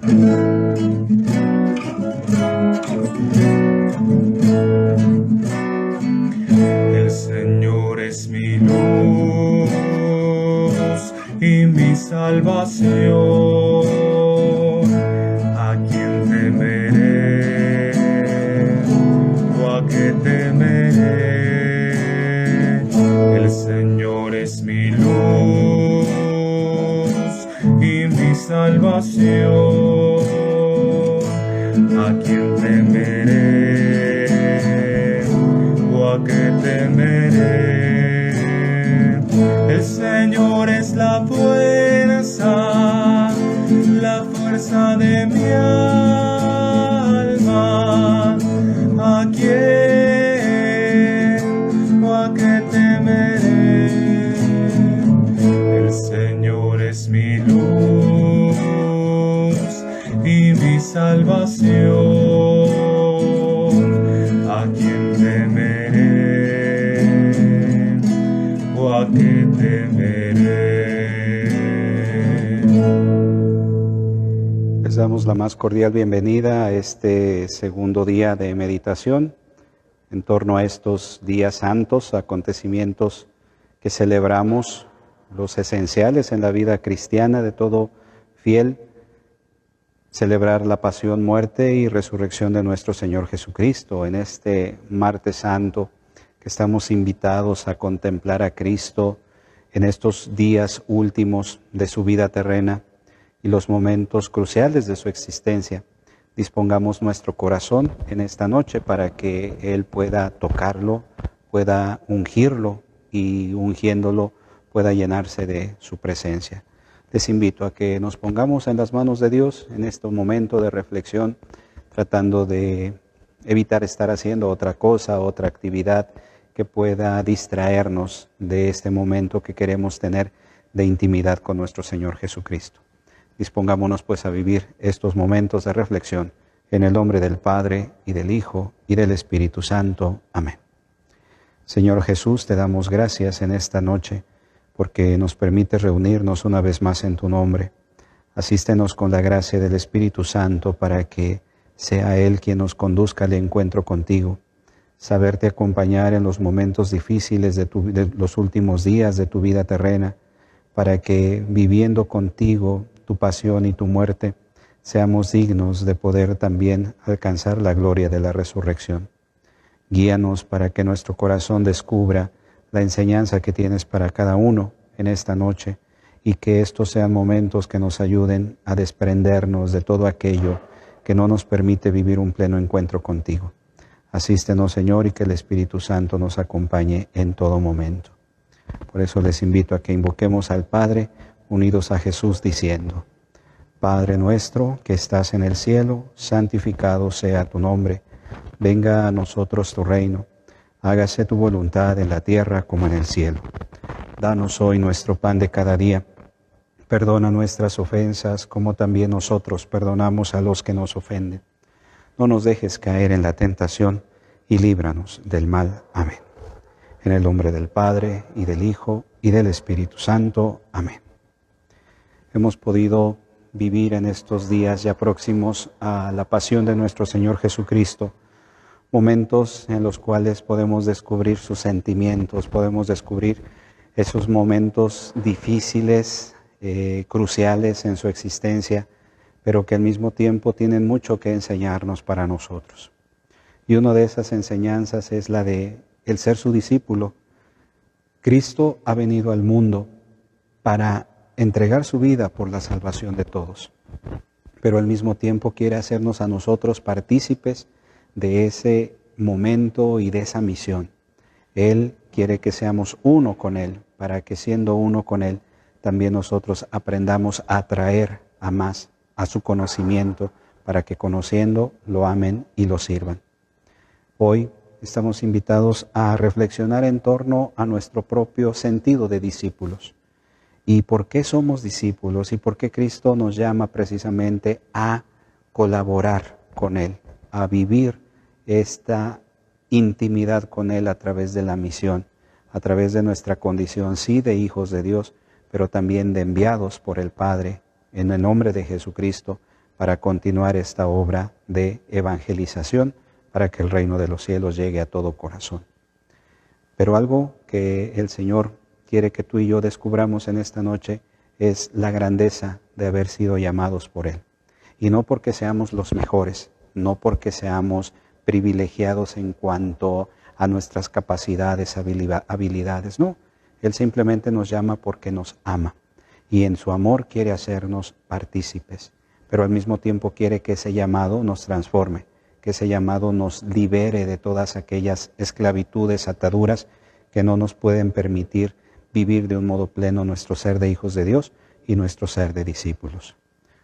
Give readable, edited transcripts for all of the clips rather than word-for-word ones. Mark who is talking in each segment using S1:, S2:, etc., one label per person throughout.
S1: El Señor es mi luz y mi salvación. ¿A quién temeré? ¿O a qué temeré? El Señor es mi luz y mi salvación. ¿A quién temeré? ¿O a qué temeré? El Señor es la fuerza de mi alma. ¿A quién o a qué temeré? El Señor es mi luz y mi salvación. ¿A quién temeré? ¿O a qué temeré?
S2: Les damos la más cordial bienvenida a este segundo día de meditación en torno a estos días santos, acontecimientos que celebramos, los esenciales en la vida cristiana de todo fiel, celebrar la pasión, muerte y resurrección de nuestro Señor Jesucristo. En este martes santo que estamos invitados a contemplar a Cristo en estos días últimos de su vida terrena y los momentos cruciales de su existencia, dispongamos nuestro corazón en esta noche para que Él pueda tocarlo, pueda ungirlo y ungiéndolo pueda llenarse de su presencia. Les invito a que nos pongamos en las manos de Dios en este momento de reflexión, tratando de evitar estar haciendo otra cosa, otra actividad que pueda distraernos de este momento que queremos tener de intimidad con nuestro Señor Jesucristo. Dispongámonos pues a vivir estos momentos de reflexión en el nombre del Padre y del Hijo y del Espíritu Santo. Amén. Señor Jesús, te damos gracias en esta noche porque nos permites reunirnos una vez más en tu nombre. Asístenos con la gracia del Espíritu Santo para que sea Él quien nos conduzca al encuentro contigo. Saberte acompañar en los momentos difíciles de los últimos días de tu vida terrena, para que viviendo contigo tu pasión y tu muerte, seamos dignos de poder también alcanzar la gloria de la resurrección. Guíanos para que nuestro corazón descubra la enseñanza que tienes para cada uno en esta noche y que estos sean momentos que nos ayuden a desprendernos de todo aquello que no nos permite vivir un pleno encuentro contigo. Asístenos, Señor, y que el Espíritu Santo nos acompañe en todo momento. Por eso les invito a que invoquemos al Padre unidos a Jesús diciendo: Padre nuestro que estás en el cielo, santificado sea tu nombre. Venga a nosotros tu reino. Hágase tu voluntad en la tierra como en el cielo. Danos hoy nuestro pan de cada día. Perdona nuestras ofensas como también nosotros perdonamos a los que nos ofenden. No nos dejes caer en la tentación y líbranos del mal. Amén. En el nombre del Padre, y del Hijo, y del Espíritu Santo. Amén. Hemos podido vivir en estos días ya próximos a la pasión de nuestro Señor Jesucristo, momentos en los cuales podemos descubrir sus sentimientos, podemos descubrir esos momentos difíciles, cruciales en su existencia, pero que al mismo tiempo tienen mucho que enseñarnos para nosotros. Y una de esas enseñanzas es la de el ser su discípulo. Cristo ha venido al mundo para entregar su vida por la salvación de todos, pero al mismo tiempo quiere hacernos a nosotros partícipes de ese momento y de esa misión. Él quiere que seamos uno con Él, para que siendo uno con Él, también nosotros aprendamos a atraer a más a su conocimiento, para que conociendo lo amen y lo sirvan. Hoy estamos invitados a reflexionar en torno a nuestro propio sentido de discípulos. ¿Y por qué somos discípulos? ¿Y por qué Cristo nos llama precisamente a colaborar con Él, a vivir esta intimidad con Él a través de la misión, a través de nuestra condición, sí, de hijos de Dios, pero también de enviados por el Padre, en el nombre de Jesucristo, para continuar esta obra de evangelización, para que el reino de los cielos llegue a todo corazón. Pero algo que el Señor quiere que tú y yo descubramos en esta noche es la grandeza de haber sido llamados por Él. Y no porque seamos los mejores, no porque seamos privilegiados en cuanto a nuestras capacidades, habilidades, no. Él simplemente nos llama porque nos ama y en su amor quiere hacernos partícipes, pero al mismo tiempo quiere que ese llamado nos transforme, que ese llamado nos libere de todas aquellas esclavitudes, ataduras que no nos pueden permitir vivir de un modo pleno nuestro ser de hijos de Dios y nuestro ser de discípulos.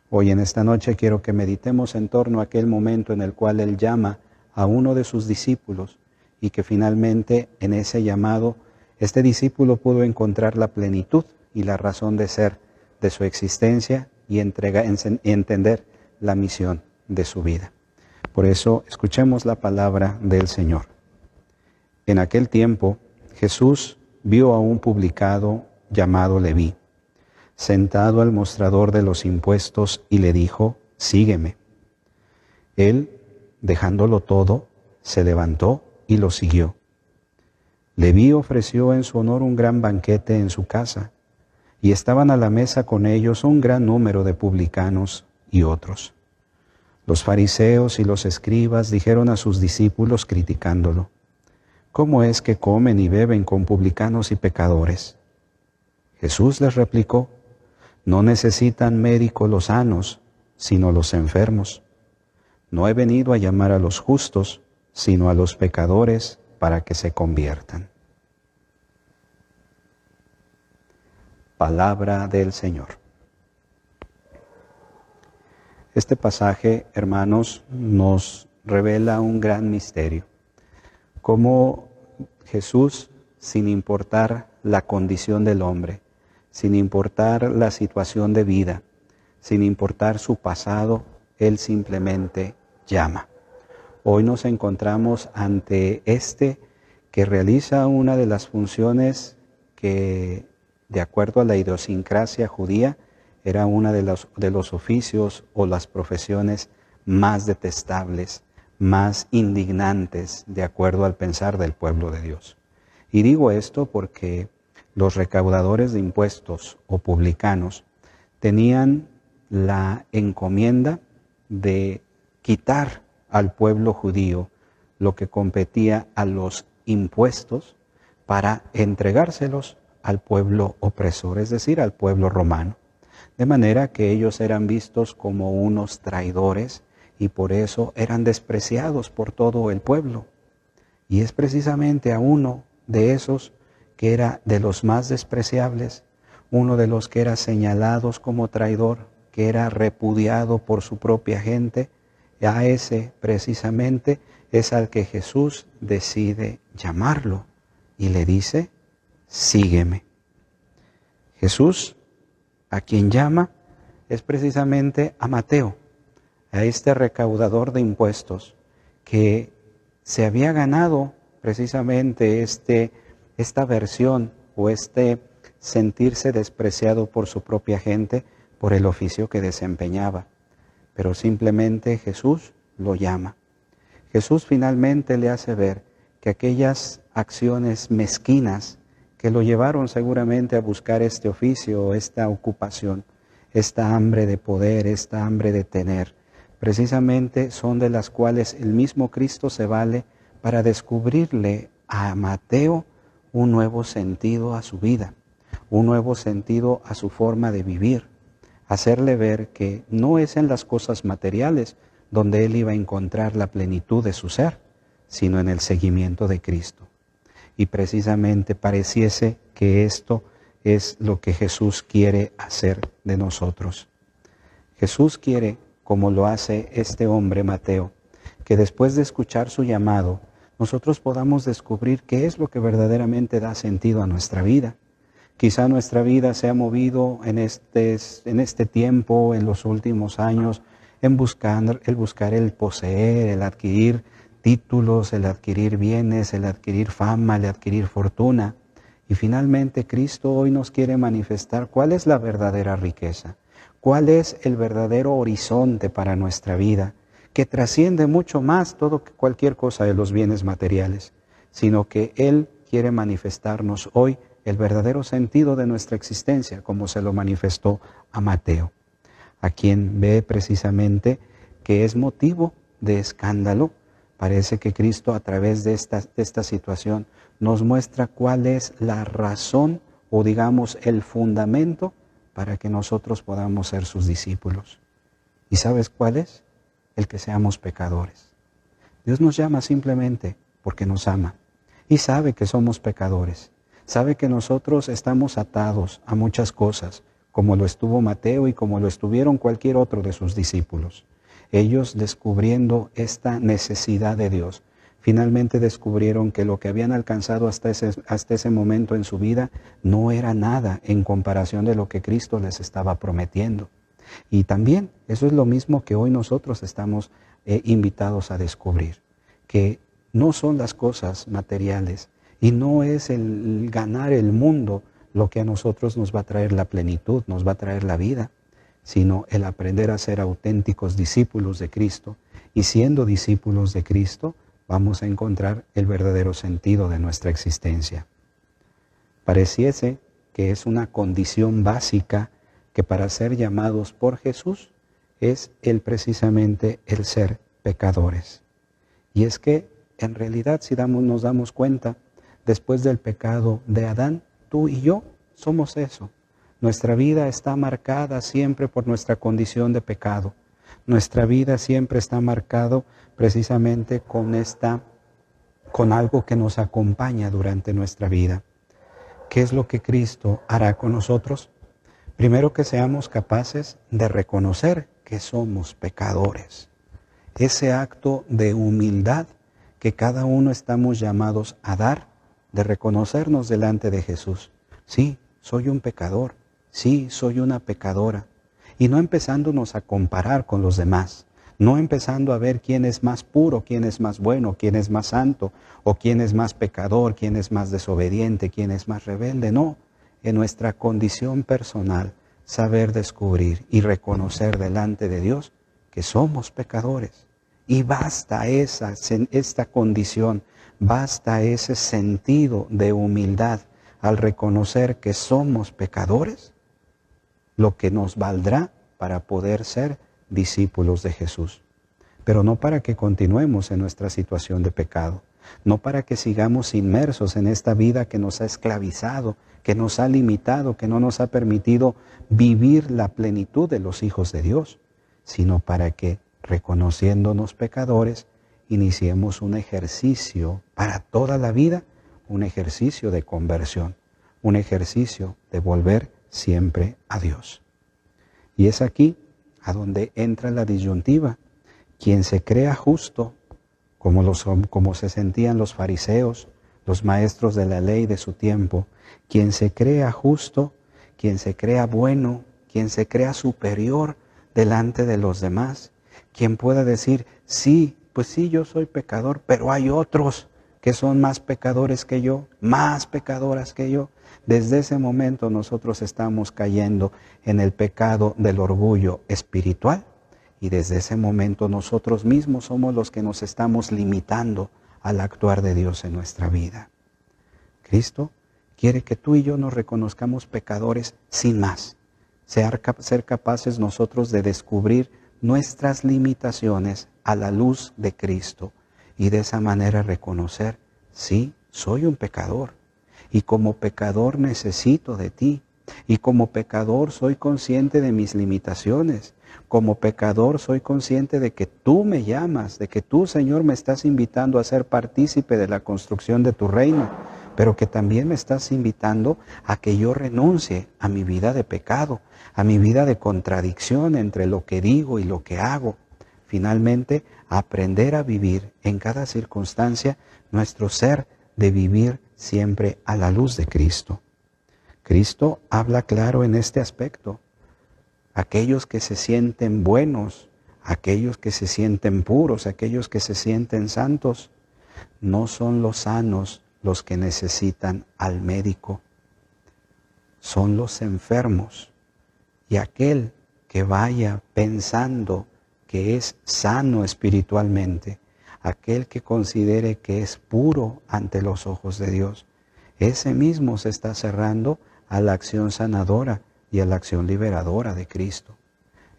S2: Hoy en esta noche quiero que meditemos en torno a aquel momento en el cual Él llama a uno de sus discípulos y que finalmente en ese llamado este discípulo pudo encontrar la plenitud y la razón de ser de su existencia y entender la misión de su vida. Por eso escuchemos la palabra del Señor. En aquel tiempo Jesús vio a un publicano llamado Leví, sentado al mostrador de los impuestos y le dijo: sígueme. Él, dejándolo todo, se levantó y lo siguió. Leví ofreció en su honor un gran banquete en su casa, y estaban a la mesa con ellos un gran número de publicanos y otros. Los fariseos y los escribas dijeron a sus discípulos criticándolo: ¿cómo es que comen y beben con publicanos y pecadores? Jesús les replicó: no necesitan médico los sanos, sino los enfermos. No he venido a llamar a los justos, sino a los pecadores para que se conviertan. Palabra del Señor. Este pasaje, hermanos, nos revela un gran misterio. Cómo Jesús, sin importar la condición del hombre, sin importar la situación de vida, sin importar su pasado, Él simplemente llama. Hoy nos encontramos ante que realiza una de las funciones que, de acuerdo a la idiosincrasia judía, era una de los oficios o las profesiones más detestables, más indignantes, de acuerdo al pensar del pueblo de Dios. Y digo esto porque los recaudadores de impuestos o publicanos tenían la encomienda de quitar al pueblo judío lo que competía a los impuestos para entregárselos al pueblo opresor, es decir, al pueblo romano. De manera que ellos eran vistos como unos traidores y por eso eran despreciados por todo el pueblo. Y es precisamente a uno de esos que era de los más despreciables, uno de los que era señalados como traidor, que era repudiado por su propia gente, a ese precisamente es al que Jesús decide llamarlo y le dice: sígueme. Jesús, a quien llama, es precisamente a Mateo, a este recaudador de impuestos que se había ganado precisamente esta versión o sentirse despreciado por su propia gente por el oficio que desempeñaba. Pero simplemente Jesús lo llama. Jesús finalmente le hace ver que aquellas acciones mezquinas que lo llevaron seguramente a buscar este oficio, esta ocupación, esta hambre de poder, esta hambre de tener, precisamente son de las cuales el mismo Cristo se vale para descubrirle a Mateo un nuevo sentido a su vida, un nuevo sentido a su forma de vivir, hacerle ver que no es en las cosas materiales donde él iba a encontrar la plenitud de su ser, sino en el seguimiento de Cristo. Y precisamente pareciese que esto es lo que Jesús quiere hacer de nosotros. Jesús quiere, como lo hace este hombre Mateo, que después de escuchar su llamado, nosotros podamos descubrir qué es lo que verdaderamente da sentido a nuestra vida. Quizá nuestra vida se ha movido en este tiempo, en los últimos años, el buscar el poseer, el adquirir títulos, el adquirir bienes, el adquirir fama, el adquirir fortuna. Y finalmente Cristo hoy nos quiere manifestar cuál es la verdadera riqueza, cuál es el verdadero horizonte para nuestra vida, que trasciende mucho más todo que cualquier cosa de los bienes materiales, sino que Él quiere manifestarnos hoy el verdadero sentido de nuestra existencia, como se lo manifestó a Mateo, a quien ve precisamente que es motivo de escándalo. Parece que Cristo, a través de esta situación, nos muestra cuál es la razón o, digamos, el fundamento para que nosotros podamos ser sus discípulos. ¿Y sabes cuál es? El que seamos pecadores. Dios nos llama simplemente porque nos ama y sabe que somos pecadores. Sabe que nosotros estamos atados a muchas cosas, como lo estuvo Mateo y como lo estuvieron cualquier otro de sus discípulos. Ellos, descubriendo esta necesidad de Dios, finalmente descubrieron que lo que habían alcanzado hasta ese momento en su vida no era nada en comparación de lo que Cristo les estaba prometiendo. Y también eso es lo mismo que hoy nosotros estamos invitados a descubrir, que no son las cosas materiales y no es el ganar el mundo lo que a nosotros nos va a traer la plenitud, nos va a traer la vida, sino el aprender a ser auténticos discípulos de Cristo. Y siendo discípulos de Cristo, vamos a encontrar el verdadero sentido de nuestra existencia. Pareciese que es una condición básica que para ser llamados por Jesús es precisamente el ser pecadores. Y es que en realidad, si nos damos cuenta, después del pecado de Adán, tú y yo somos eso. Nuestra vida está marcada siempre por nuestra condición de pecado. Nuestra vida siempre está marcado precisamente con algo que nos acompaña durante nuestra vida. ¿Qué es lo que Cristo hará con nosotros? Primero, que seamos capaces de reconocer que somos pecadores. Ese acto de humildad que cada uno estamos llamados a dar, de reconocernos delante de Jesús. Sí, soy un pecador. Sí, soy una pecadora. Y no empezándonos a comparar con los demás. No empezando a ver quién es más puro, quién es más bueno, quién es más santo, o quién es más pecador, quién es más desobediente, quién es más rebelde. No, en nuestra condición personal, saber descubrir y reconocer delante de Dios que somos pecadores. Y basta esta condición, basta ese sentido de humildad al reconocer que somos pecadores, lo que nos valdrá para poder ser discípulos de Jesús. Pero no para que continuemos en nuestra situación de pecado, no para que sigamos inmersos en esta vida que nos ha esclavizado, que nos ha limitado, que no nos ha permitido vivir la plenitud de los hijos de Dios, sino para que, reconociéndonos pecadores, iniciemos un ejercicio para toda la vida, un ejercicio de conversión, un ejercicio de volver siempre a Dios. Y es aquí a donde entra la disyuntiva. Quien se crea justo, como se sentían los fariseos, los maestros de la ley de su tiempo, quien se crea justo, quien se crea bueno, quien se crea superior delante de los demás, quien pueda decir, sí, pues sí, yo soy pecador, pero hay otros que son más pecadores que yo, más pecadoras que yo. Desde ese momento nosotros estamos cayendo en el pecado del orgullo espiritual y desde ese momento nosotros mismos somos los que nos estamos limitando al actuar de Dios en nuestra vida. Cristo quiere que tú y yo nos reconozcamos pecadores sin más, ser capaces nosotros de descubrir nuestras limitaciones a la luz de Cristo y de esa manera reconocer, sí, soy un pecador y como pecador necesito de ti y como pecador soy consciente de mis limitaciones, como pecador soy consciente de que tú me llamas, de que tú, Señor, me estás invitando a ser partícipe de la construcción de tu reino, pero que también me estás invitando a que yo renuncie a mi vida de pecado, a mi vida de contradicción entre lo que digo y lo que hago. Finalmente, aprender a vivir en cada circunstancia nuestro ser de vivir siempre a la luz de Cristo. Cristo habla claro en este aspecto. Aquellos que se sienten buenos, aquellos que se sienten puros, aquellos que se sienten santos, no son los sanos los que necesitan al médico, son los enfermos. Y aquel que vaya pensando que es sano espiritualmente, aquel que considere que es puro ante los ojos de Dios, ese mismo se está cerrando a la acción sanadora y a la acción liberadora de Cristo.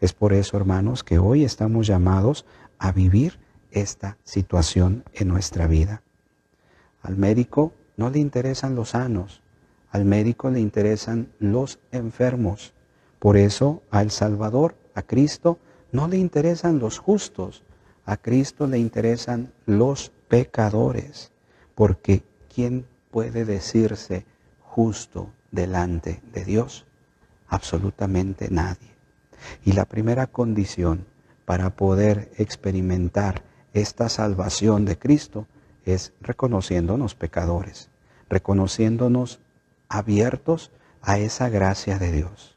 S2: Es por eso, hermanos, que hoy estamos llamados a vivir esta situación en nuestra vida. Al médico no le interesan los sanos, al médico le interesan los enfermos. Por eso al Salvador, a Cristo, no le interesan los justos, a Cristo le interesan los pecadores, porque ¿quién puede decirse justo delante de Dios? Absolutamente nadie. Y la primera condición para poder experimentar esta salvación de Cristo es reconociéndonos pecadores, reconociéndonos abiertos a esa gracia de Dios.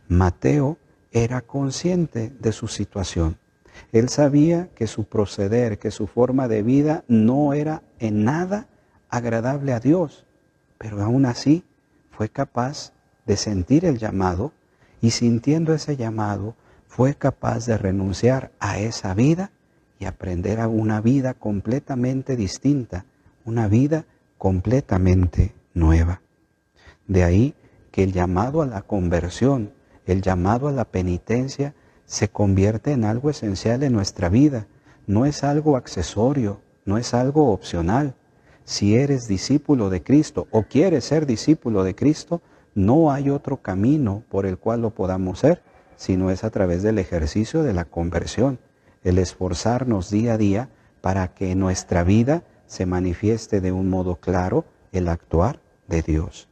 S2: Mateo era consciente de su situación. Él sabía que su proceder, que su forma de vida no era en nada agradable a Dios, pero aún así fue capaz de sentir el llamado y sintiendo ese llamado fue capaz de renunciar a esa vida y aprender a una vida completamente distinta, una vida completamente nueva. De ahí que el llamado a la conversión, el llamado a la penitencia se convierte en algo esencial en nuestra vida. No es algo accesorio, no es algo opcional. Si eres discípulo de Cristo o quieres ser discípulo de Cristo, no hay otro camino por el cual lo podamos ser, sino es a través del ejercicio de la conversión, el esforzarnos día a día para que en nuestra vida se manifieste de un modo claro el actuar de Dios.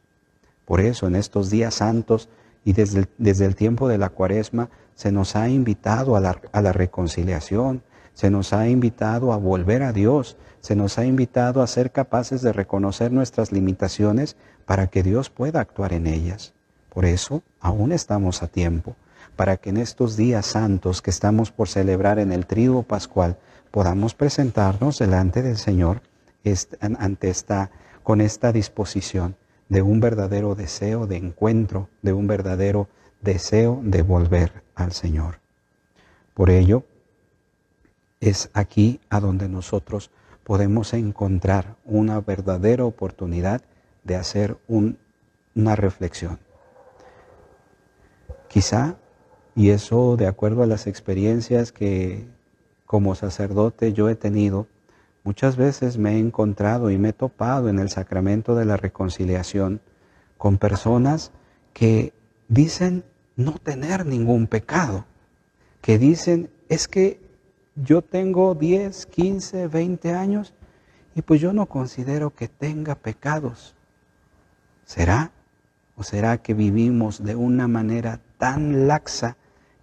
S2: Por eso en estos días santos y desde el tiempo de la Cuaresma se nos ha invitado a la reconciliación, se nos ha invitado a volver a Dios, se nos ha invitado a ser capaces de reconocer nuestras limitaciones para que Dios pueda actuar en ellas. Por eso aún estamos a tiempo, para que en estos días santos que estamos por celebrar en el Tríduo Pascual podamos presentarnos delante del Señor con esta disposición de un verdadero deseo de encuentro, de un verdadero deseo de volver al Señor. Por ello, es aquí a donde nosotros podemos encontrar una verdadera oportunidad de hacer una reflexión. Quizá, y eso de acuerdo a las experiencias que como sacerdote yo he tenido, muchas veces me he encontrado y me he topado en el sacramento de la reconciliación con personas que dicen no tener ningún pecado, que dicen es que yo tengo 10, 15, 20 años y pues yo no considero que tenga pecados. ¿Será? ¿O será que vivimos de una manera tan laxa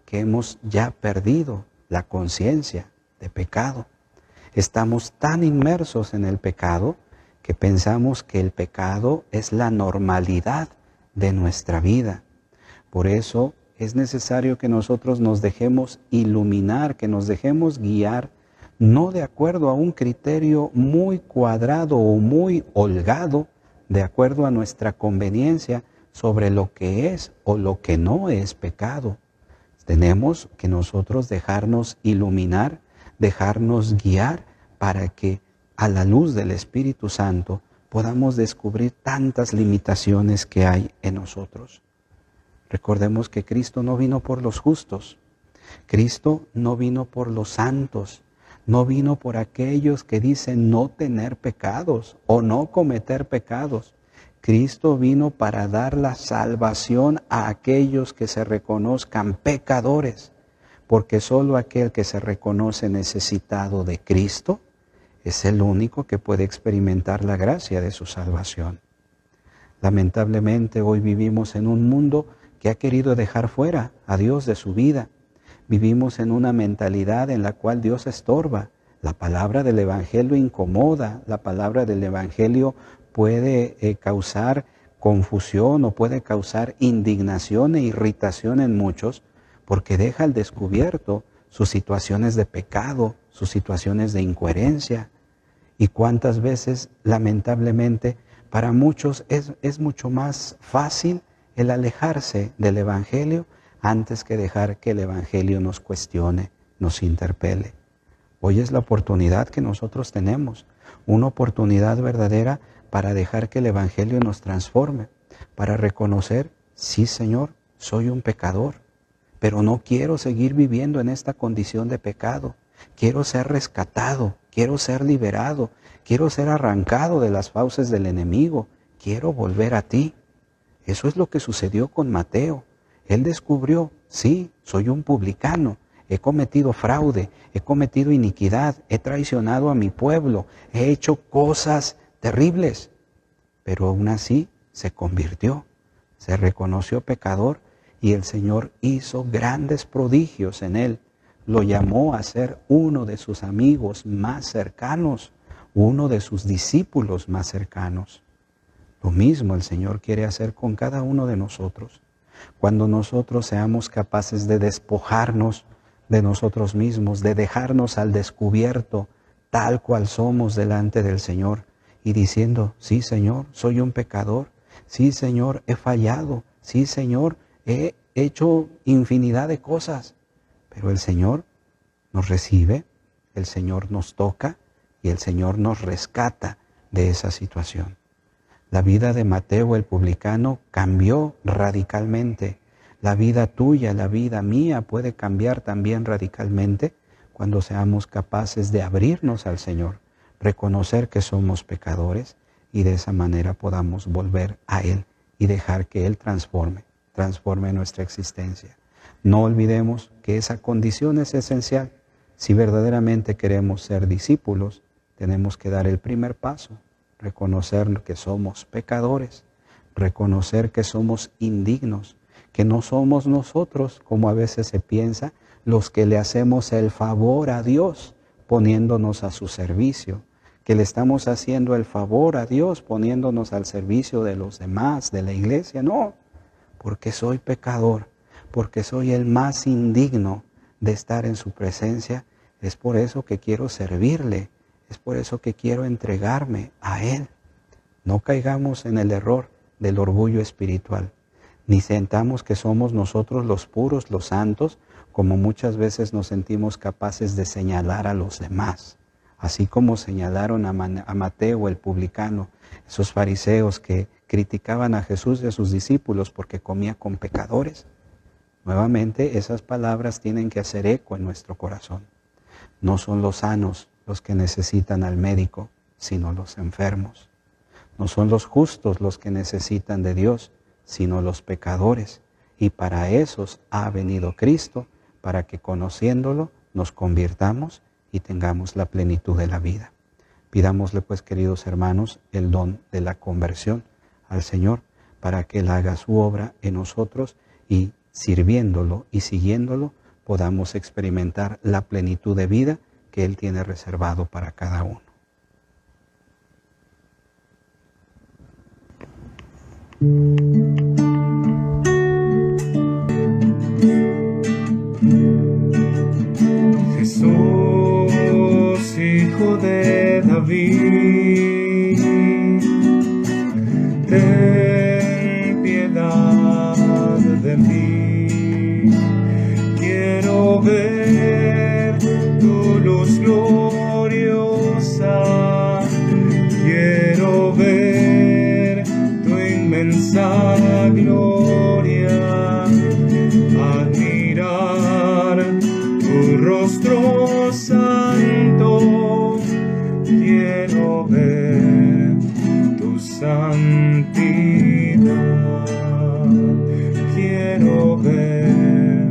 S2: que hemos ya perdido la conciencia de pecado? Estamos tan inmersos en el pecado que pensamos que el pecado es la normalidad de nuestra vida. Por eso es necesario que nosotros nos dejemos iluminar, que nos dejemos guiar, no de acuerdo a un criterio muy cuadrado o muy holgado, de acuerdo a nuestra conveniencia sobre lo que es o lo que no es pecado. Tenemos que nosotros dejarnos iluminar, dejarnos guiar para que a la luz del Espíritu Santo podamos descubrir tantas limitaciones que hay en nosotros. Recordemos que Cristo no vino por los justos, Cristo no vino por los santos, no vino por aquellos que dicen no tener pecados o no cometer pecados. Cristo vino para dar la salvación a aquellos que se reconozcan pecadores, porque solo aquel que se reconoce necesitado de Cristo es el único que puede experimentar la gracia de su salvación. Lamentablemente hoy vivimos en un mundo que ha querido dejar fuera a Dios de su vida. Vivimos en una mentalidad en la cual Dios estorba. La palabra del Evangelio incomoda, la palabra del Evangelio puede causar confusión o puede causar indignación e irritación en muchos porque deja al descubierto sus situaciones de pecado, sus situaciones de incoherencia. Y cuántas veces, lamentablemente, para muchos es mucho más fácil el alejarse del Evangelio antes que dejar que el Evangelio nos cuestione, nos interpele. Hoy es la oportunidad que nosotros tenemos, una oportunidad verdadera para dejar que el Evangelio nos transforme, para reconocer, sí Señor, soy un pecador, pero no quiero seguir viviendo en esta condición de pecado. Quiero ser rescatado, quiero ser liberado, quiero ser arrancado de las fauces del enemigo, quiero volver a ti. Eso es lo que sucedió con Mateo. Él descubrió, sí, soy un publicano, he cometido fraude, he cometido iniquidad, he traicionado a mi pueblo, he hecho cosas terribles, pero aún así se convirtió, se reconoció pecador y el Señor hizo grandes prodigios en él. Lo llamó a ser uno de sus amigos más cercanos, uno de sus discípulos más cercanos. Lo mismo el Señor quiere hacer con cada uno de nosotros. Cuando nosotros seamos capaces de despojarnos de nosotros mismos, de dejarnos al descubierto tal cual somos delante del Señor y diciendo, sí Señor, soy un pecador, sí Señor, he fallado, sí Señor, he hecho infinidad de cosas, pero el Señor nos recibe, el Señor nos toca y el Señor nos rescata de esa situación. La vida de Mateo el publicano cambió radicalmente. La vida tuya, la vida mía puede cambiar también radicalmente cuando seamos capaces de abrirnos al Señor, reconocer que somos pecadores y de esa manera podamos volver a Él y dejar que Él transforme nuestra existencia. No olvidemos que esa condición es esencial. Si verdaderamente queremos ser discípulos, tenemos que dar el primer paso. Reconocer que somos pecadores, reconocer que somos indignos, que no somos nosotros, como a veces se piensa, los que le hacemos el favor a Dios poniéndonos a su servicio, que le estamos haciendo el favor a Dios poniéndonos al servicio de los demás, de la iglesia. No, porque soy pecador, porque soy el más indigno de estar en su presencia, es por eso que quiero servirle. Es por eso que quiero entregarme a Él. No caigamos en el error del orgullo espiritual, ni sentamos que somos nosotros los puros, los santos, como muchas veces nos sentimos capaces de señalar a los demás. Así como señalaron a Mateo el publicano, esos fariseos que criticaban a Jesús y a sus discípulos porque comía con pecadores. Nuevamente, esas palabras tienen que hacer eco en nuestro corazón. No son los sanos los que necesitan al médico, sino los enfermos. No son los justos los que necesitan de Dios, sino los pecadores. Y para esos ha venido Cristo, para que conociéndolo nos convirtamos y tengamos la plenitud de la vida. Pidámosle pues, queridos hermanos, el don de la conversión al Señor, para que Él haga su obra en nosotros y sirviéndolo y siguiéndolo, podamos experimentar la plenitud de vida que Él tiene reservado para cada uno.
S1: Jesús, Hijo de David, ten piedad de mí. Quiero ver tu luz gloriosa, quiero ver tu inmensa gloria, admirar tu rostro santo, quiero ver tu santidad, quiero ver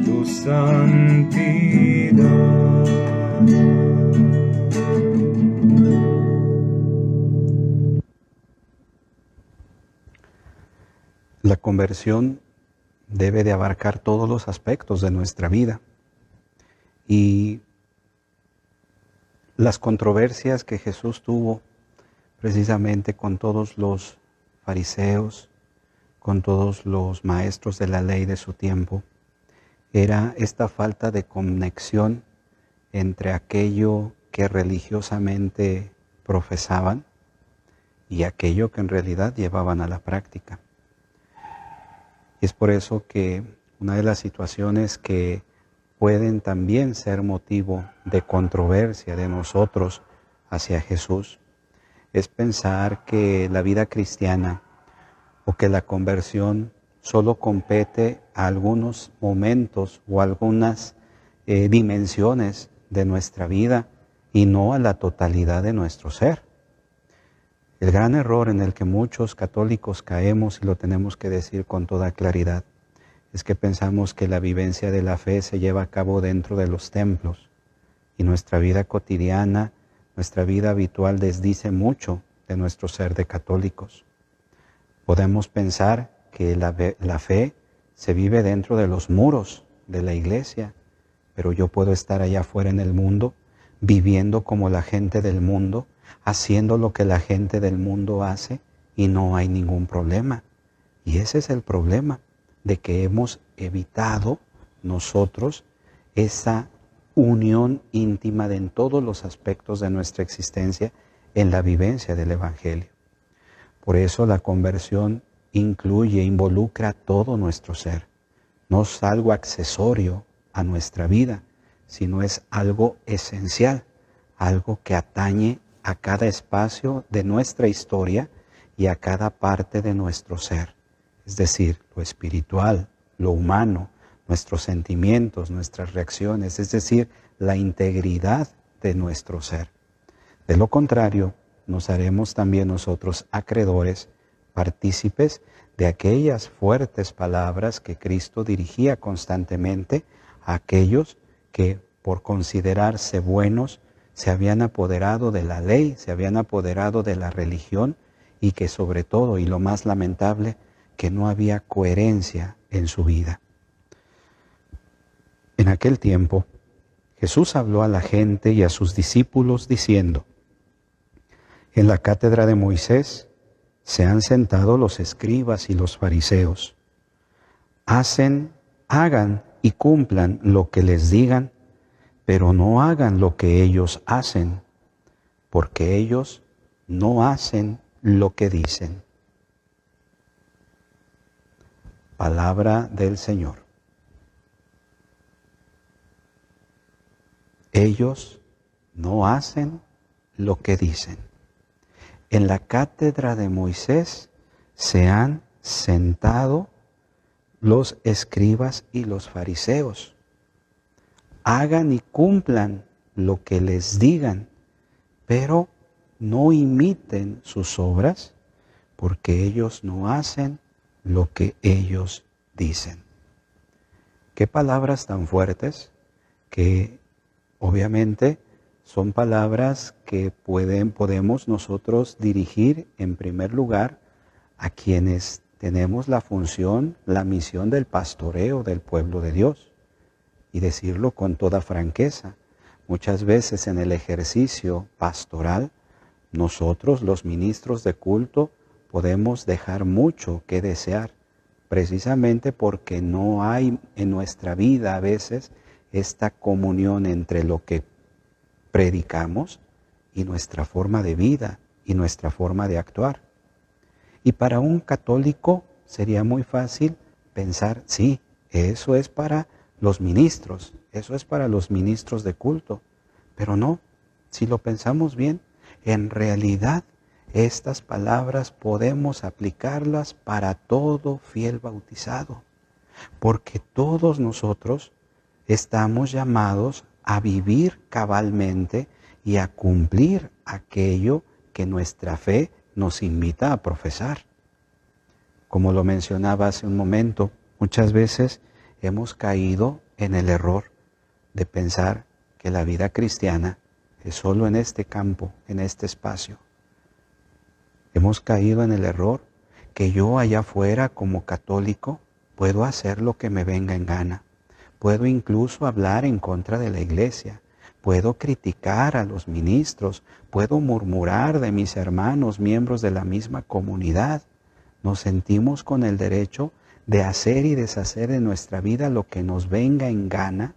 S1: tu santidad.
S2: La conversión debe de abarcar todos los aspectos de nuestra vida. Y las controversias que Jesús tuvo precisamente con todos los fariseos, con todos los maestros de la ley de su tiempo, era esta falta de conexión entre aquello que religiosamente profesaban y aquello que en realidad llevaban a la práctica. Y es por eso que Una de las situaciones que pueden también ser motivo de controversia de nosotros hacia Jesús es pensar que la vida cristiana o que la conversión solo compete a algunos momentos o algunas dimensiones de nuestra vida y no a la totalidad de nuestro ser. El gran error en el que muchos católicos caemos, y lo tenemos que decir con toda claridad, es que pensamos que la vivencia de la fe se lleva a cabo dentro de los templos y nuestra vida cotidiana, nuestra vida habitual desdice mucho de nuestro ser de católicos. Podemos pensar que la fe se vive dentro de los muros de la iglesia, pero yo puedo estar allá afuera en el mundo, viviendo como la gente del mundo, haciendo lo que la gente del mundo hace y no hay ningún problema. Y ese es el problema, de que hemos evitado nosotros esa unión íntima en todos los aspectos de nuestra existencia en la vivencia del Evangelio. Por eso la conversión involucra todo nuestro ser. No es algo accesorio a nuestra vida, sino es algo esencial, algo que atañe a cada espacio de nuestra historia y a cada parte de nuestro ser. Es decir, lo espiritual, lo humano, nuestros sentimientos, nuestras reacciones, es decir, la integridad de nuestro ser. De lo contrario, nos haremos también nosotros acreedores, partícipes de aquellas fuertes palabras que Cristo dirigía constantemente a aquellos que, por considerarse buenos, se habían apoderado de la ley, se habían apoderado de la religión y que sobre todo, y lo más lamentable, que no había coherencia en su vida. En aquel tiempo, Jesús habló a la gente y a sus discípulos diciendo: en la cátedra de Moisés se han sentado los escribas y los fariseos. Hagan y cumplan lo que les digan, pero no hagan lo que ellos hacen, porque ellos no hacen lo que dicen. Palabra del Señor. Ellos no hacen lo que dicen. En la cátedra de Moisés se han sentado los escribas y los fariseos. Hagan y cumplan lo que les digan, pero no imiten sus obras, porque ellos no hacen lo que ellos dicen. Qué palabras tan fuertes, que obviamente son palabras que podemos nosotros dirigir en primer lugar a quienes tenemos la función, la misión del pastoreo del pueblo de Dios. Y decirlo con toda franqueza, muchas veces en el ejercicio pastoral, nosotros los ministros de culto podemos dejar mucho que desear, precisamente porque no hay en nuestra vida a veces esta comunión entre lo que predicamos y nuestra forma de vida y nuestra forma de actuar. Y para un católico sería muy fácil pensar, sí, eso es para los ministros, eso es para los ministros de culto. Pero no, si lo pensamos bien, en realidad estas palabras podemos aplicarlas para todo fiel bautizado, porque todos nosotros estamos llamados a vivir cabalmente y a cumplir aquello que nuestra fe nos invita a profesar. Como lo mencionaba hace un momento, muchas veces hemos caído en el error de pensar que la vida cristiana es solo en este campo, en este espacio. Hemos caído en el error que yo allá afuera como católico puedo hacer lo que me venga en gana. Puedo incluso hablar en contra de la iglesia. Puedo criticar a los ministros. Puedo murmurar de mis hermanos, miembros de la misma comunidad. Nos sentimos con el derecho de hacer y deshacer en nuestra vida lo que nos venga en gana,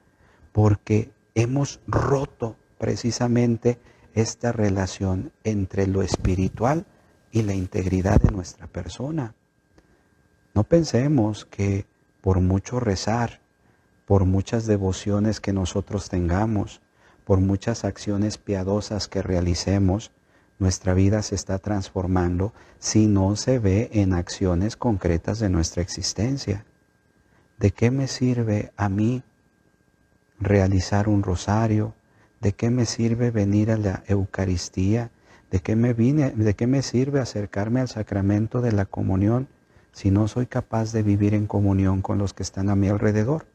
S2: porque hemos roto precisamente esta relación entre lo espiritual y la integridad de nuestra persona. No pensemos que por mucho rezar, por muchas devociones que nosotros tengamos, por muchas acciones piadosas que realicemos, nuestra vida se está transformando si no se ve en acciones concretas de nuestra existencia. ¿De qué me sirve a mí realizar un rosario? ¿De qué me sirve venir a la Eucaristía? ¿De qué me sirve acercarme al sacramento de la comunión si no soy capaz de vivir en comunión con los que están a mi alrededor?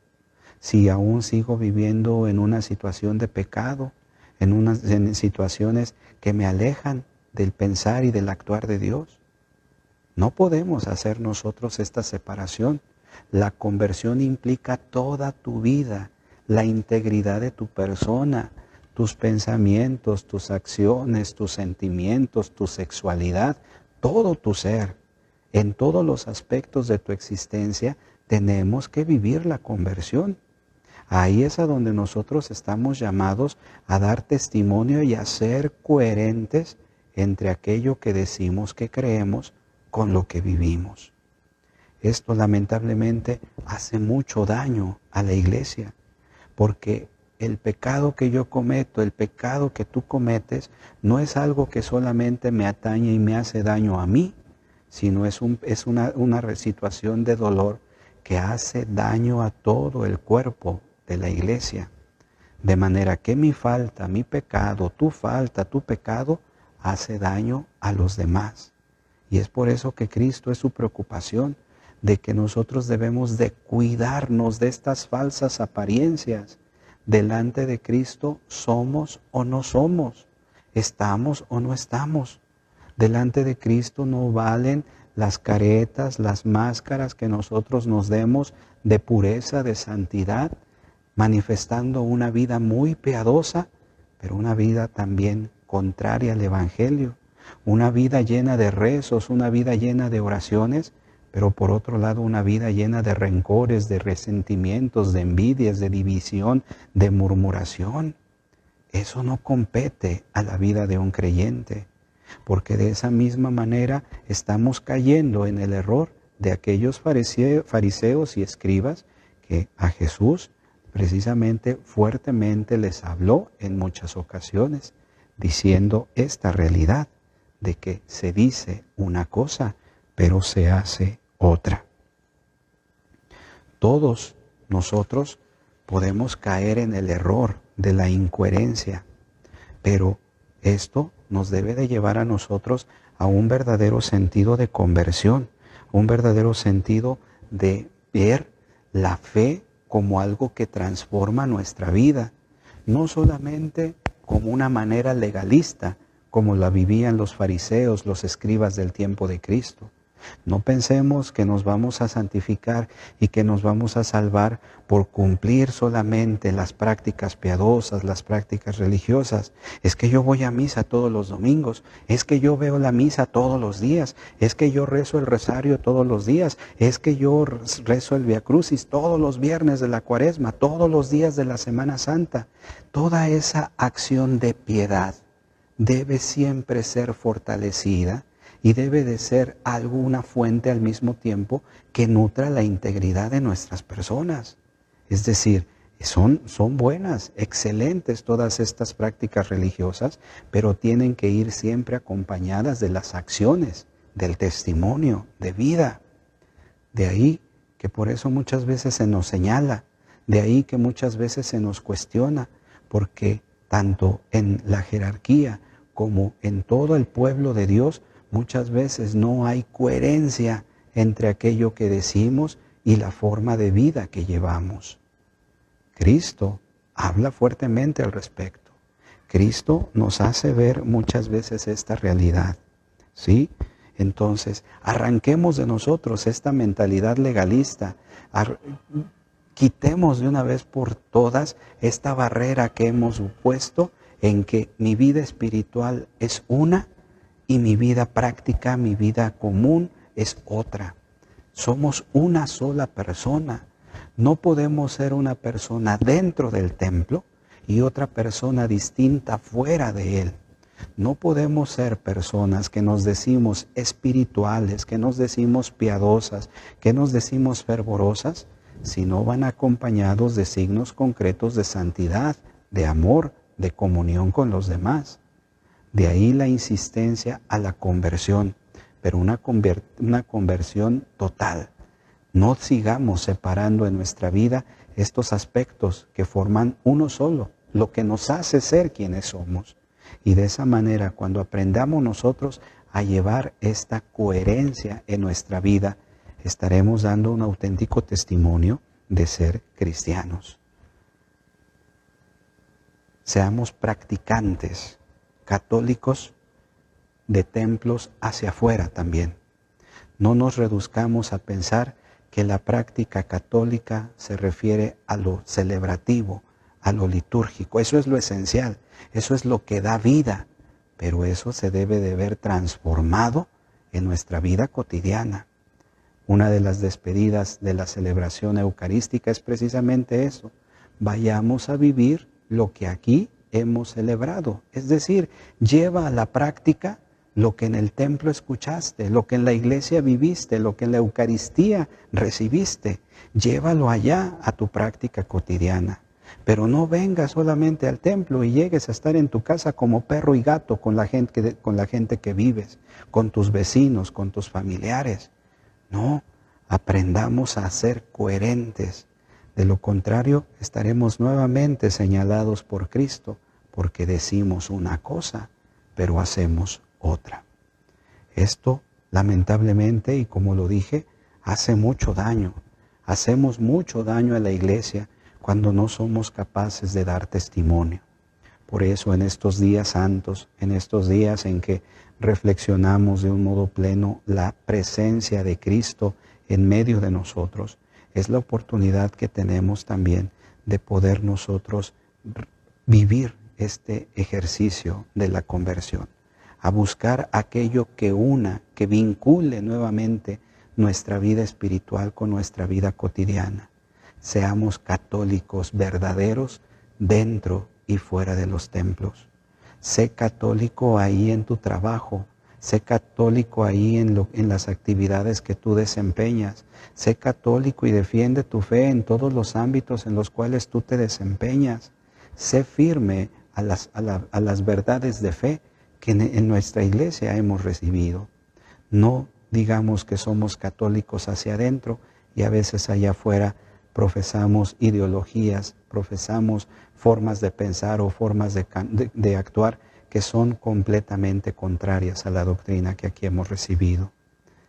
S2: Si aún sigo viviendo en una situación de pecado, en situaciones que me alejan del pensar y del actuar de Dios. No podemos hacer nosotros esta separación. La conversión implica toda tu vida, la integridad de tu persona, tus pensamientos, tus acciones, tus sentimientos, tu sexualidad, todo tu ser. En todos los aspectos de tu existencia tenemos que vivir la conversión. Ahí es a donde nosotros estamos llamados a dar testimonio y a ser coherentes entre aquello que decimos que creemos con lo que vivimos. Esto lamentablemente hace mucho daño a la iglesia, porque el pecado que yo cometo, el pecado que tú cometes, no es algo que solamente me atañe y me hace daño a mí, sino es una situación de dolor que hace daño a todo el cuerpo de la iglesia. De manera que mi falta, mi pecado, tu falta, tu pecado, hace daño a los demás. Y es por eso que Cristo es su preocupación, de que nosotros debemos de cuidarnos de estas falsas apariencias. Delante de Cristo somos o no somos, estamos o no estamos. Delante de Cristo no valen las caretas, las máscaras que nosotros nos demos de pureza, de santidad, manifestando una vida muy piadosa, pero una vida también contraria al Evangelio, una vida llena de rezos, una vida llena de oraciones, pero por otro lado una vida llena de rencores, de resentimientos, de envidias, de división, de murmuración. Eso no compete a la vida de un creyente, porque de esa misma manera estamos cayendo en el error de aquellos fariseos y escribas que a Jesús precisamente fuertemente les habló en muchas ocasiones, diciendo esta realidad de que se dice una cosa, pero se hace otra. Todos nosotros podemos caer en el error de la incoherencia, pero esto nos debe de llevar a nosotros a un verdadero sentido de conversión, un verdadero sentido de ver la fe como algo que transforma nuestra vida, no solamente como una manera legalista, como la vivían los fariseos, los escribas del tiempo de Cristo. No pensemos que nos vamos a santificar y que nos vamos a salvar por cumplir solamente las prácticas piadosas, las prácticas religiosas. Es que yo voy a misa todos los domingos, es que yo veo la misa todos los días, es que yo rezo el rosario todos los días, es que yo rezo el Vía Crucis todos los viernes de la Cuaresma, todos los días de la Semana Santa. Toda esa acción de piedad debe siempre ser fortalecida y debe de ser alguna fuente al mismo tiempo que nutra la integridad de nuestras personas. Es decir, son buenas, excelentes todas estas prácticas religiosas, pero tienen que ir siempre acompañadas de las acciones, del testimonio, de vida. De ahí que por eso muchas veces se nos señala, de ahí que muchas veces se nos cuestiona, porque tanto en la jerarquía como en todo el pueblo de Dios, muchas veces no hay coherencia entre aquello que decimos y la forma de vida que llevamos. Cristo habla fuertemente al respecto. Cristo nos hace ver muchas veces esta realidad, ¿sí? Entonces, arranquemos de nosotros esta mentalidad legalista, quitemos de una vez por todas esta barrera que hemos puesto en que mi vida espiritual es una y mi vida práctica, mi vida común es otra. Somos una sola persona. No podemos ser una persona dentro del templo y otra persona distinta fuera de él. No podemos ser personas que nos decimos espirituales, que nos decimos piadosas, que nos decimos fervorosas, si no van acompañados de signos concretos de santidad, de amor, de comunión con los demás. De ahí la insistencia a la conversión, pero una conversión total. No sigamos separando en nuestra vida estos aspectos que forman uno solo, lo que nos hace ser quienes somos. Y de esa manera, cuando aprendamos nosotros a llevar esta coherencia en nuestra vida, estaremos dando un auténtico testimonio de ser cristianos. Seamos practicantes, católicos de templos hacia afuera también. No nos reduzcamos a pensar que la práctica católica se refiere a lo celebrativo, a lo litúrgico. Eso es lo esencial, eso es lo que da vida, pero eso se debe de ver transformado en nuestra vida cotidiana. Una de las despedidas de la celebración eucarística es precisamente eso. Vayamos a vivir lo que aquí hemos celebrado. Es decir, lleva a la práctica lo que en el templo escuchaste, lo que en la iglesia viviste, lo que en la Eucaristía recibiste. Llévalo allá a tu práctica cotidiana. Pero no vengas solamente al templo y llegues a estar en tu casa como perro y gato con la gente que vives, con tus vecinos, con tus familiares. No, aprendamos a ser coherentes. De lo contrario, estaremos nuevamente señalados por Cristo, porque decimos una cosa, pero hacemos otra. Esto, lamentablemente, y como lo dije, hace mucho daño. Hacemos mucho daño a la iglesia cuando no somos capaces de dar testimonio. Por eso, en estos días santos, en estos días en que reflexionamos de un modo pleno la presencia de Cristo en medio de nosotros, es la oportunidad que tenemos también de poder nosotros vivir este ejercicio de la conversión, a buscar aquello que una, que vincule nuevamente nuestra vida espiritual con nuestra vida cotidiana. Seamos católicos verdaderos dentro y fuera de los templos. Sé católico ahí en tu trabajo. Sé católico ahí en las actividades que tú desempeñas. Sé católico y defiende tu fe en todos los ámbitos en los cuales tú te desempeñas. Sé firme a las verdades de fe que en nuestra iglesia hemos recibido. No digamos que somos católicos hacia adentro y a veces allá afuera profesamos ideologías, profesamos formas de pensar o formas de actuar que son completamente contrarias a la doctrina que aquí hemos recibido.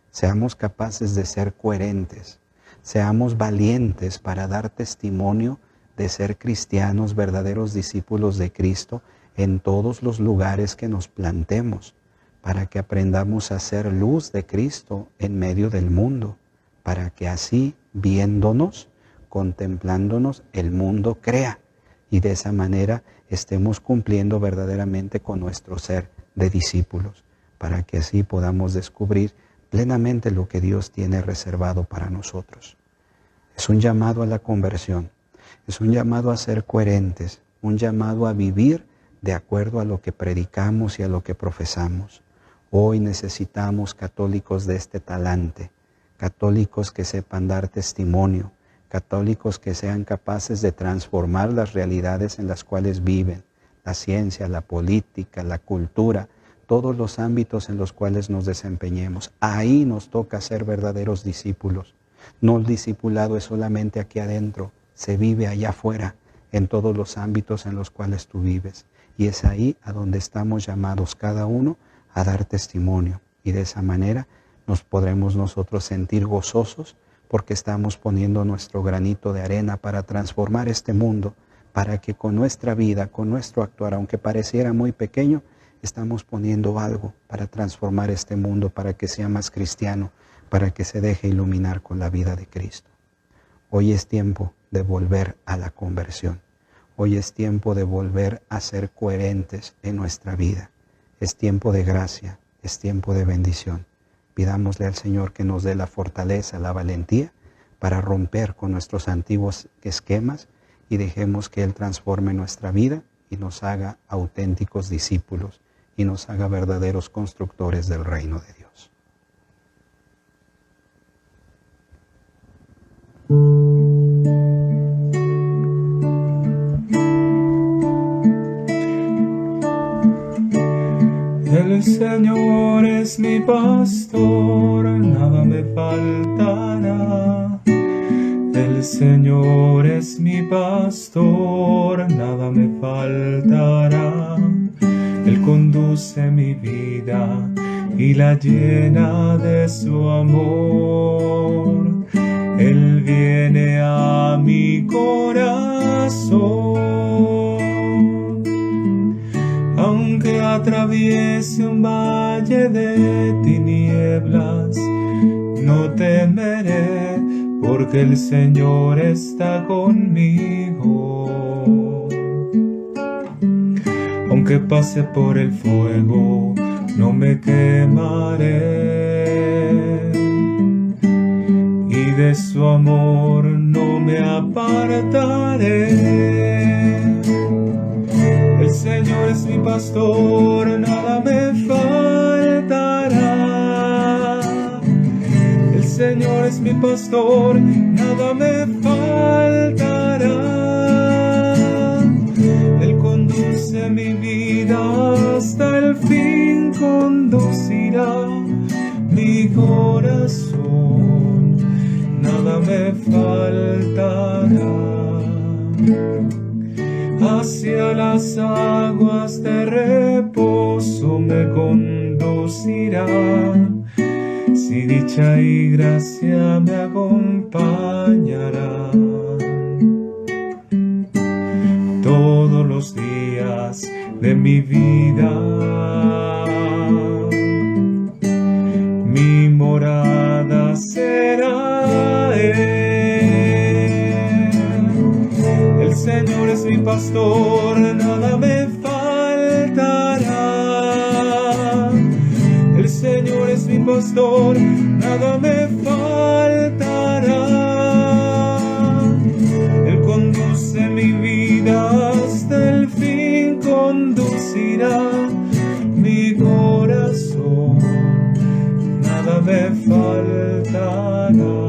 S2: Seamos capaces de ser coherentes, seamos valientes para dar testimonio de ser cristianos, verdaderos discípulos de Cristo en todos los lugares que nos plantemos, para que aprendamos a ser luz de Cristo en medio del mundo, para que así, viéndonos, contemplándonos, el mundo crea y de esa manera estemos cumpliendo verdaderamente con nuestro ser de discípulos, para que así podamos descubrir plenamente lo que Dios tiene reservado para nosotros. Es un llamado a la conversión, es un llamado a ser coherentes, un llamado a vivir de acuerdo a lo que predicamos y a lo que profesamos. Hoy necesitamos católicos de este talante, católicos que sepan dar testimonio, católicos que sean capaces de transformar las realidades en las cuales viven, la ciencia, la política, la cultura, todos los ámbitos en los cuales nos desempeñemos. Ahí nos toca ser verdaderos discípulos. No el discipulado es solamente aquí adentro, se vive allá afuera, en todos los ámbitos en los cuales tú vives. Y es ahí a donde estamos llamados cada uno a dar testimonio. Y de esa manera nos podremos nosotros sentir gozosos porque estamos poniendo nuestro granito de arena para transformar este mundo, para que con nuestra vida, con nuestro actuar, aunque pareciera muy pequeño, estamos poniendo algo para transformar este mundo, para que sea más cristiano, para que se deje iluminar con la vida de Cristo. Hoy es tiempo de volver a la conversión. Hoy es tiempo de volver a ser coherentes en nuestra vida. Es tiempo de gracia, es tiempo de bendición. Pidámosle al Señor que nos dé la fortaleza, la valentía para romper con nuestros antiguos esquemas y dejemos que Él transforme nuestra vida y nos haga auténticos discípulos y nos haga verdaderos constructores del reino de Dios.
S1: Señor es mi pastor, nada me faltará. El Señor es mi pastor, nada me faltará. Él conduce mi vida y la llena de su amor. Él viene a mi corazón. Aunque atraviese un valle de tinieblas, no temeré, porque el Señor está conmigo. Aunque pase por el fuego, no me quemaré, y de su amor no me apartaré. El Señor es mi pastor, nada me faltará. El Señor es mi pastor, nada me faltará. Él conduce mi vida hasta el fin, conducirá mi corazón, nada me faltará. Hacia las aguas de reposo me conducirá, si dicha y gracia me acompañarán. Todos los días de mi vida, mi morada será Él. El Señor es mi pastor, nada me faltará. El Señor es mi pastor, nada me faltará. Él conduce mi vida hasta el fin, conducirá mi corazón, nada me faltará.